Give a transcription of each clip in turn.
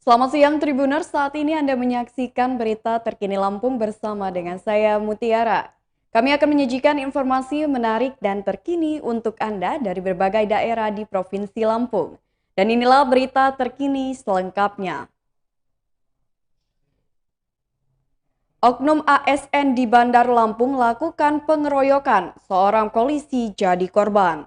Selamat siang Tribuners, saat ini Anda menyaksikan berita terkini Lampung bersama dengan saya Mutiara. Kami akan menyajikan informasi menarik dan terkini untuk Anda dari berbagai daerah di Provinsi Lampung. Dan inilah berita terkini selengkapnya. Oknum ASN di Bandar Lampung lakukan pengeroyokan, seorang polisi jadi korban.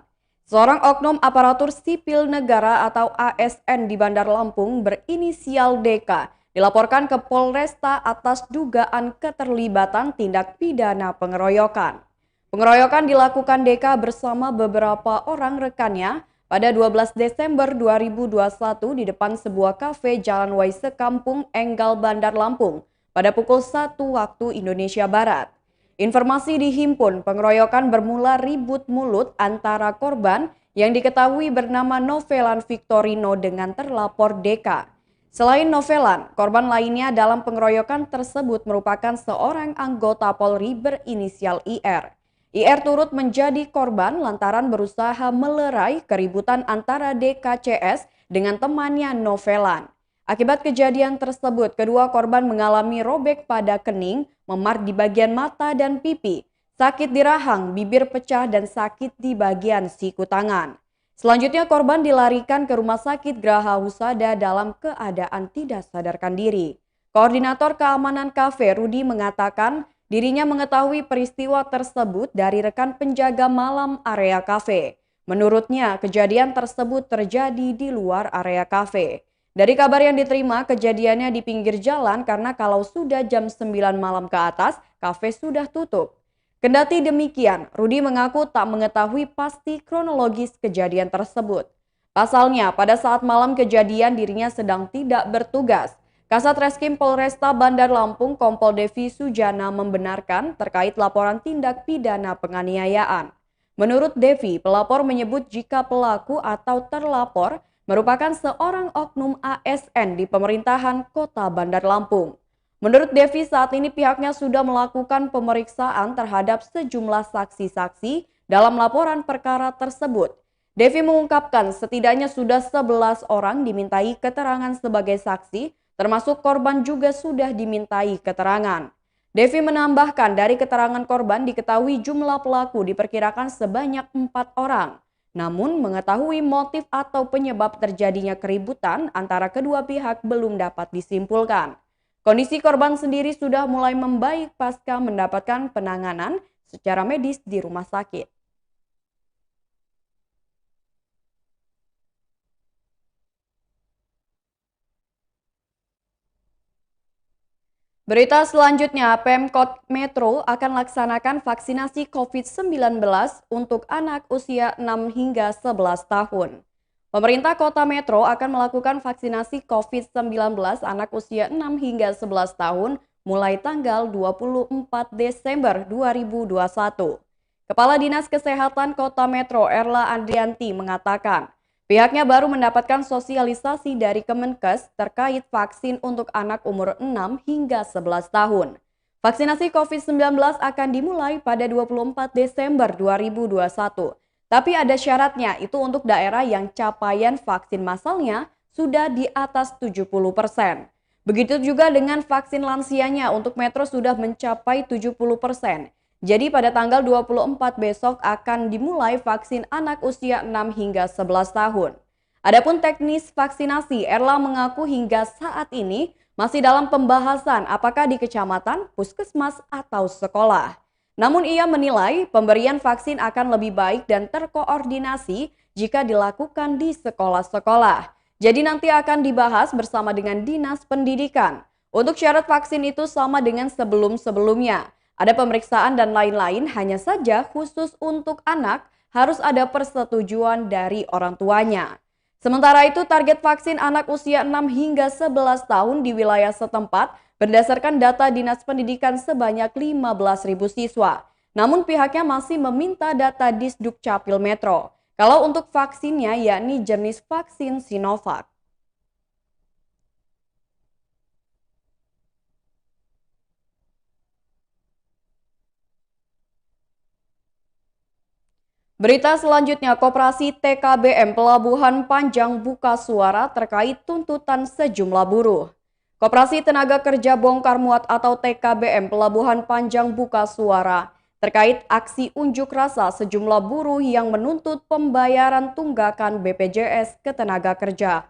Seorang oknum aparatur sipil negara atau ASN di Bandar Lampung berinisial DK dilaporkan ke Polresta atas dugaan keterlibatan tindak pidana pengeroyokan. Pengeroyokan dilakukan DK bersama beberapa orang rekannya pada 12 Desember 2021 di depan sebuah kafe Jalan Waise Kampung Enggal Bandar Lampung pada pukul 1 waktu Indonesia Barat. Informasi dihimpun, pengeroyokan bermula ribut mulut antara korban yang diketahui bernama Novelan Victorino dengan terlapor DK. Selain Novelan, korban lainnya dalam pengeroyokan tersebut merupakan seorang anggota Polri berinisial IR. IR turut menjadi korban lantaran berusaha melerai keributan antara DKCS dengan temannya Novelan. Akibat kejadian tersebut, kedua korban mengalami robek pada kening, memar di bagian mata dan pipi, sakit di rahang, bibir pecah, dan sakit di bagian siku tangan. Selanjutnya korban dilarikan ke Rumah Sakit Graha Husada dalam keadaan tidak sadarkan diri. Koordinator Keamanan Kafe Rudi mengatakan dirinya mengetahui peristiwa tersebut dari rekan penjaga malam area kafe. Menurutnya, kejadian tersebut terjadi di luar area kafe. Dari kabar yang diterima, kejadiannya di pinggir jalan karena kalau sudah jam 9 malam ke atas, kafe sudah tutup. Kendati demikian, Rudi mengaku tak mengetahui pasti kronologis kejadian tersebut. Pasalnya, pada saat malam kejadian dirinya sedang tidak bertugas. Kasat Reskrim Polresta Bandar Lampung Kompol Devi Sujana membenarkan terkait laporan tindak pidana penganiayaan. Menurut Devi, pelapor menyebut jika pelaku atau terlapor merupakan seorang oknum ASN di pemerintahan Kota Bandar Lampung. Menurut Devi, saat ini pihaknya sudah melakukan pemeriksaan terhadap sejumlah saksi-saksi dalam laporan perkara tersebut. Devi mengungkapkan setidaknya sudah 11 orang dimintai keterangan sebagai saksi, termasuk korban juga sudah dimintai keterangan. Devi menambahkan dari keterangan korban diketahui jumlah pelaku diperkirakan sebanyak 4 orang. Namun mengetahui motif atau penyebab terjadinya keributan antara kedua pihak belum dapat disimpulkan. Kondisi korban sendiri sudah mulai membaik pasca mendapatkan penanganan secara medis di rumah sakit. Berita selanjutnya, Pemkot Metro akan laksanakan vaksinasi COVID-19 untuk anak usia 6 hingga 11 tahun. Pemerintah Kota Metro akan melakukan vaksinasi COVID-19 anak usia 6 hingga 11 tahun mulai tanggal 24 Desember 2021. Kepala Dinas Kesehatan Kota Metro Erla Andrianti mengatakan, pihaknya baru mendapatkan sosialisasi dari Kemenkes terkait vaksin untuk anak umur 6 hingga 11 tahun. Vaksinasi COVID-19 akan dimulai pada 24 Desember 2021. Tapi ada syaratnya, itu untuk daerah yang capaian vaksin massalnya sudah di atas 70%. Begitu juga dengan vaksin lansianya untuk Metro sudah mencapai 70%. Jadi pada tanggal 24 besok akan dimulai vaksin anak usia 6 hingga 11 tahun. Adapun teknis vaksinasi, Erla mengaku hingga saat ini masih dalam pembahasan apakah di kecamatan, puskesmas, atau sekolah. Namun ia menilai pemberian vaksin akan lebih baik dan terkoordinasi jika dilakukan di sekolah-sekolah. Jadi nanti akan dibahas bersama dengan Dinas Pendidikan. Untuk syarat vaksin itu sama dengan sebelum-sebelumnya. Ada pemeriksaan dan lain-lain, hanya saja khusus untuk anak harus ada persetujuan dari orang tuanya. Sementara itu target vaksin anak usia 6 hingga 11 tahun di wilayah setempat berdasarkan data Dinas Pendidikan sebanyak 15.000 siswa. Namun pihaknya masih meminta data Disduk Capil Metro. Kalau untuk vaksinnya yakni jenis vaksin Sinovac. Berita selanjutnya, Koperasi TKBM Pelabuhan Panjang buka suara terkait tuntutan sejumlah buruh. Koperasi Tenaga Kerja Bongkar Muat atau TKBM Pelabuhan Panjang buka suara terkait aksi unjuk rasa sejumlah buruh yang menuntut pembayaran tunggakan BPJS Ketenagakerjaan.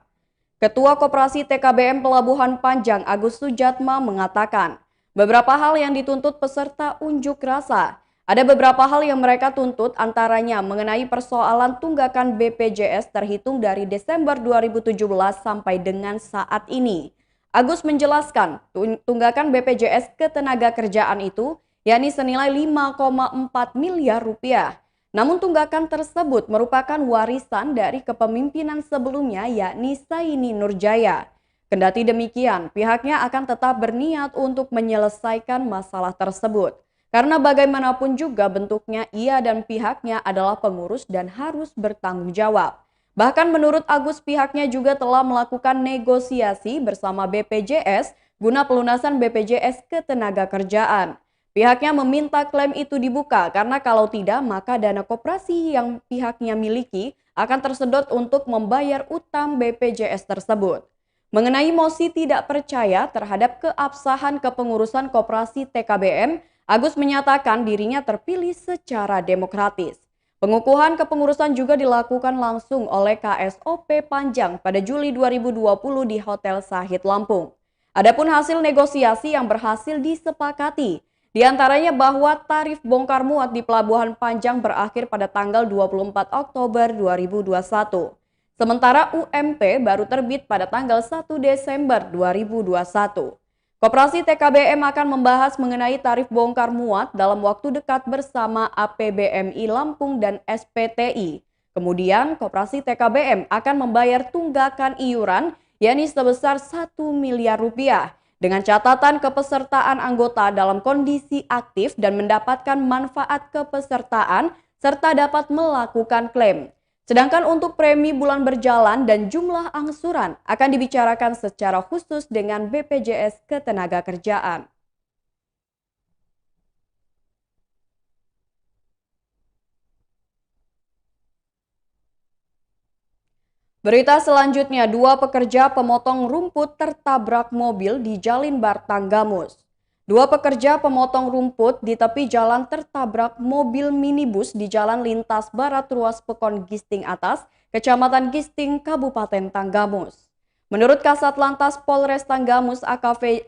Ketua Koperasi TKBM Pelabuhan Panjang Agus Sujatma mengatakan, beberapa hal yang dituntut peserta unjuk rasa. Ada beberapa hal yang mereka tuntut antaranya mengenai persoalan tunggakan BPJS terhitung dari Desember 2017 sampai dengan saat ini. Agus menjelaskan tunggakan BPJS Ketenagakerjaan itu yakni senilai 5,4 miliar rupiah. Namun tunggakan tersebut merupakan warisan dari kepemimpinan sebelumnya yakni Saini Nurjaya. Kendati demikian, pihaknya akan tetap berniat untuk menyelesaikan masalah tersebut. Karena bagaimanapun juga bentuknya ia dan pihaknya adalah pengurus dan harus bertanggung jawab. Bahkan menurut Agus pihaknya juga telah melakukan negosiasi bersama BPJS guna pelunasan BPJS Ketenagakerjaan. Pihaknya meminta klaim itu dibuka karena kalau tidak maka dana koperasi yang pihaknya miliki akan tersedot untuk membayar utang BPJS tersebut. Mengenai mosi tidak percaya terhadap keabsahan kepengurusan Koperasi TKBM, Agus menyatakan dirinya terpilih secara demokratis. Pengukuhan kepengurusan juga dilakukan langsung oleh KSOP Panjang pada Juli 2020 di Hotel Sahid Lampung. Adapun hasil negosiasi yang berhasil disepakati, di antaranya bahwa tarif bongkar muat di Pelabuhan Panjang berakhir pada tanggal 24 Oktober 2021. Sementara UMP baru terbit pada tanggal 1 Desember 2021. Koperasi TKBM akan membahas mengenai tarif bongkar muat dalam waktu dekat bersama APBMI Lampung dan SPTI. Kemudian, Koperasi TKBM akan membayar tunggakan iuran yakni sebesar 1 miliar rupiah dengan catatan kepesertaan anggota dalam kondisi aktif dan mendapatkan manfaat kepesertaan serta dapat melakukan klaim. Sedangkan untuk premi bulan berjalan dan jumlah angsuran akan dibicarakan secara khusus dengan BPJS Ketenagakerjaan. Berita selanjutnya, dua pekerja pemotong rumput tertabrak mobil di Jalin Bartanggamus. Dua pekerja pemotong rumput di tepi jalan tertabrak mobil minibus di Jalan Lintas Barat Ruas Pekon Gisting Atas, Kecamatan Gisting, Kabupaten Tanggamus. Menurut Kasat Lantas Polres Tanggamus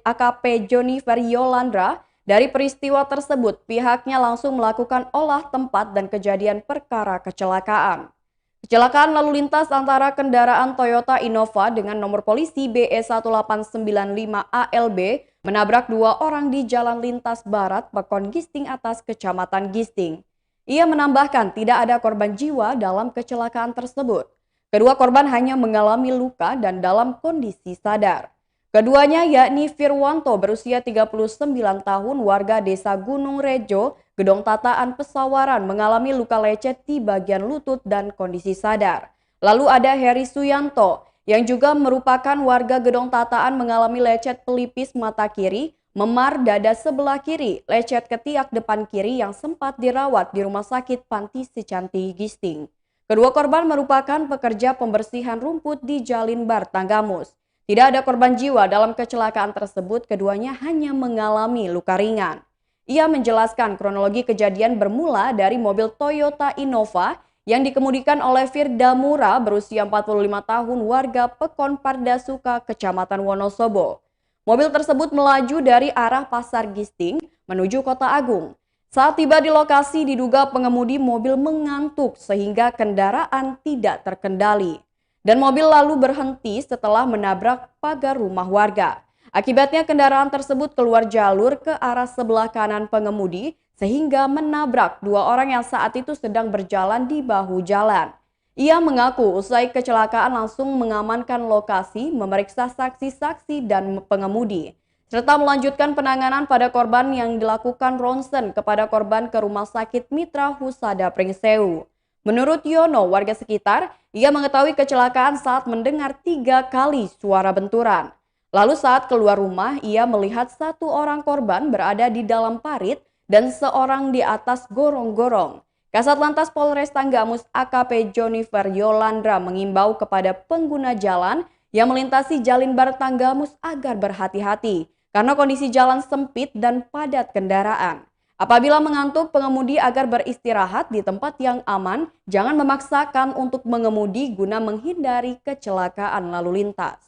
AKP Jonifer Yolandra, dari peristiwa tersebut pihaknya langsung melakukan olah tempat dan kejadian perkara kecelakaan. Kecelakaan lalu lintas antara kendaraan Toyota Innova dengan nomor polisi BE1895ALB menabrak dua orang di Jalan Lintas Barat, Pekon Gisting Atas, Kecamatan Gisting. Ia menambahkan tidak ada korban jiwa dalam kecelakaan tersebut. Kedua korban hanya mengalami luka dan dalam kondisi sadar. Keduanya yakni Firwanto berusia 39 tahun warga desa Gunung Rejo, Gedong Tataan Pesawaran mengalami luka lecet di bagian lutut dan kondisi sadar. Lalu ada Heri Suyanto yang juga merupakan warga Gedong Tataan mengalami lecet pelipis mata kiri, memar dada sebelah kiri, lecet ketiak depan kiri yang sempat dirawat di Rumah Sakit Panti Sicanti Gisting. Kedua korban merupakan pekerja pembersihan rumput di Jalin Bartanggamus. Tidak ada korban jiwa dalam kecelakaan tersebut, keduanya hanya mengalami luka ringan. Ia menjelaskan kronologi kejadian bermula dari mobil Toyota Innova yang dikemudikan oleh Firda Mura berusia 45 tahun warga Pekon Pardasuka, Kecamatan Wonosobo. Mobil tersebut melaju dari arah Pasar Gisting menuju Kota Agung. Saat tiba di lokasi diduga pengemudi mobil mengantuk sehingga kendaraan tidak terkendali. Dan mobil lalu berhenti setelah menabrak pagar rumah warga. Akibatnya kendaraan tersebut keluar jalur ke arah sebelah kanan pengemudi sehingga menabrak dua orang yang saat itu sedang berjalan di bahu jalan. Ia mengaku usai kecelakaan langsung mengamankan lokasi, memeriksa saksi-saksi dan pengemudi, serta melanjutkan penanganan pada korban yang dilakukan ronsen kepada korban ke Rumah Sakit Mitra Husada Pringsewu. Menurut Yono, warga sekitar, ia mengetahui kecelakaan saat mendengar 3 kali suara benturan. Lalu saat keluar rumah, ia melihat satu orang korban berada di dalam parit dan seorang di atas gorong-gorong. Kasat Lantas Polres Tanggamus AKP Jonifer Yolandra mengimbau kepada pengguna jalan yang melintasi Jalinbar Tanggamus agar berhati-hati karena kondisi jalan sempit dan padat kendaraan. Apabila mengantuk, pengemudi agar beristirahat di tempat yang aman, jangan memaksakan untuk mengemudi guna menghindari kecelakaan lalu lintas.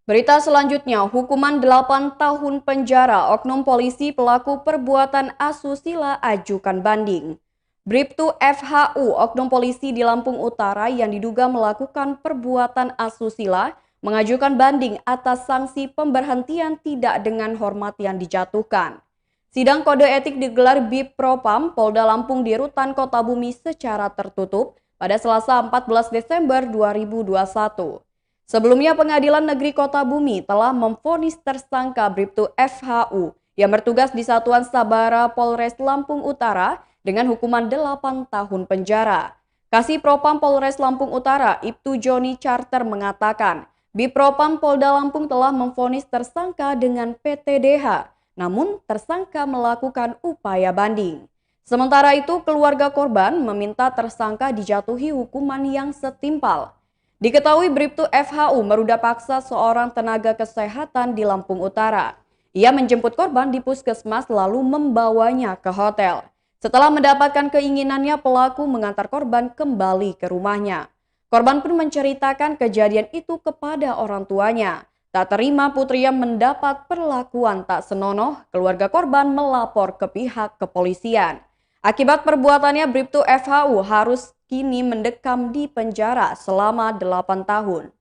Berita selanjutnya, hukuman 8 tahun penjara oknum polisi pelaku perbuatan asusila ajukan banding. Bribtu FHU, oknum polisi di Lampung Utara yang diduga melakukan perbuatan asusila, mengajukan banding atas sanksi pemberhentian tidak dengan hormat yang dijatuhkan. Sidang kode etik digelar Bib Propam Polda Lampung di Rutan Kota Bumi secara tertutup pada Selasa 14 Desember 2021. Sebelumnya Pengadilan Negeri Kota Bumi telah memvonis tersangka Bribtu FHU yang bertugas di Satuan Sabara Polres Lampung Utara dengan hukuman 8 tahun penjara. Kasih Propam Polres Lampung Utara, Ibtu Joni Charter mengatakan, Bipropam Polda Lampung telah memvonis tersangka dengan PTDH, namun tersangka melakukan upaya banding. Sementara itu, keluarga korban meminta tersangka dijatuhi hukuman yang setimpal. Diketahui Bribtu FHU meruda paksa seorang tenaga kesehatan di Lampung Utara. Ia menjemput korban di puskesmas lalu membawanya ke hotel. Setelah mendapatkan keinginannya, pelaku mengantar korban kembali ke rumahnya. Korban pun menceritakan kejadian itu kepada orang tuanya. Tak terima putrinya mendapat perlakuan tak senonoh, keluarga korban melapor ke pihak kepolisian. Akibat perbuatannya, Bribtu FHU harus kini mendekam di penjara selama 8 tahun.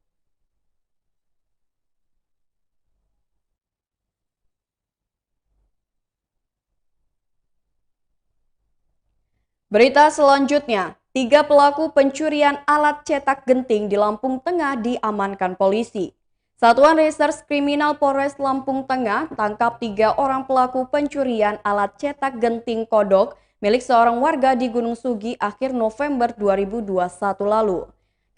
Berita selanjutnya, 3 pelaku pencurian alat cetak genting di Lampung Tengah diamankan polisi. Satuan Reserse Kriminal Polres Lampung Tengah tangkap 3 orang pelaku pencurian alat cetak genting kodok milik seorang warga di Gunung Sugi akhir November 2021 lalu.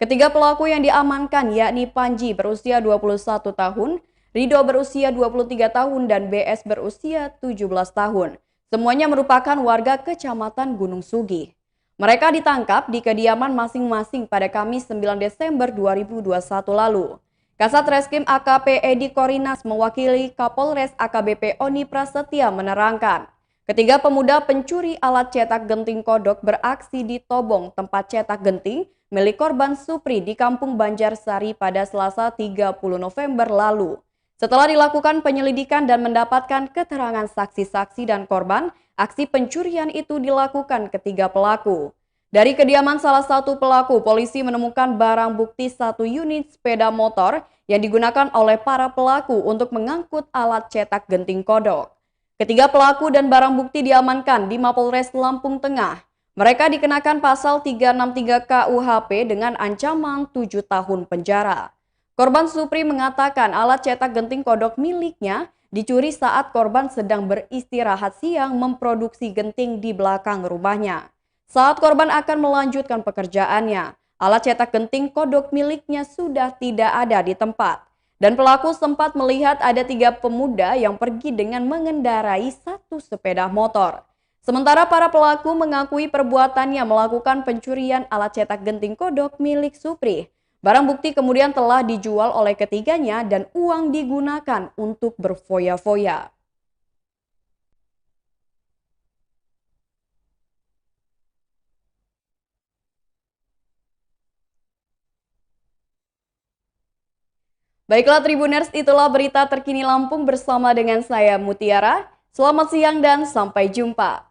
Ketiga pelaku yang diamankan yakni Panji berusia 21 tahun, Rido berusia 23 tahun, dan BS berusia 17 tahun. Semuanya merupakan warga Kecamatan Gunung Sugi. Mereka ditangkap di kediaman masing-masing pada Kamis 9 Desember 2021 lalu. Kasat Reskrim AKP Edi Korinas mewakili Kapolres AKBP Oni Prasetya menerangkan, ketiga pemuda pencuri alat cetak genting kodok beraksi di Tobong, tempat cetak genting milik korban Supri di Kampung Banjarsari pada Selasa 30 November lalu. Setelah dilakukan penyelidikan dan mendapatkan keterangan saksi-saksi dan korban, aksi pencurian itu dilakukan ketiga pelaku. Dari kediaman salah satu pelaku, polisi menemukan barang bukti 1 unit sepeda motor yang digunakan oleh para pelaku untuk mengangkut alat cetak genting kodok. Ketiga pelaku dan barang bukti diamankan di Mapolres Lampung Tengah. Mereka dikenakan pasal 363 KUHP dengan ancaman 7 tahun penjara. Korban Supri mengatakan alat cetak genting kodok miliknya dicuri saat korban sedang beristirahat siang memproduksi genting di belakang rumahnya. Saat korban akan melanjutkan pekerjaannya, alat cetak genting kodok miliknya sudah tidak ada di tempat. Dan pelaku sempat melihat ada 3 pemuda yang pergi dengan mengendarai 1 sepeda motor. Sementara para pelaku mengakui perbuatannya melakukan pencurian alat cetak genting kodok milik Supri. Barang bukti kemudian telah dijual oleh ketiganya dan uang digunakan untuk berfoya-foya. Baiklah Tribuners, itulah berita terkini Lampung bersama dengan saya Mutiara. Selamat siang dan sampai jumpa.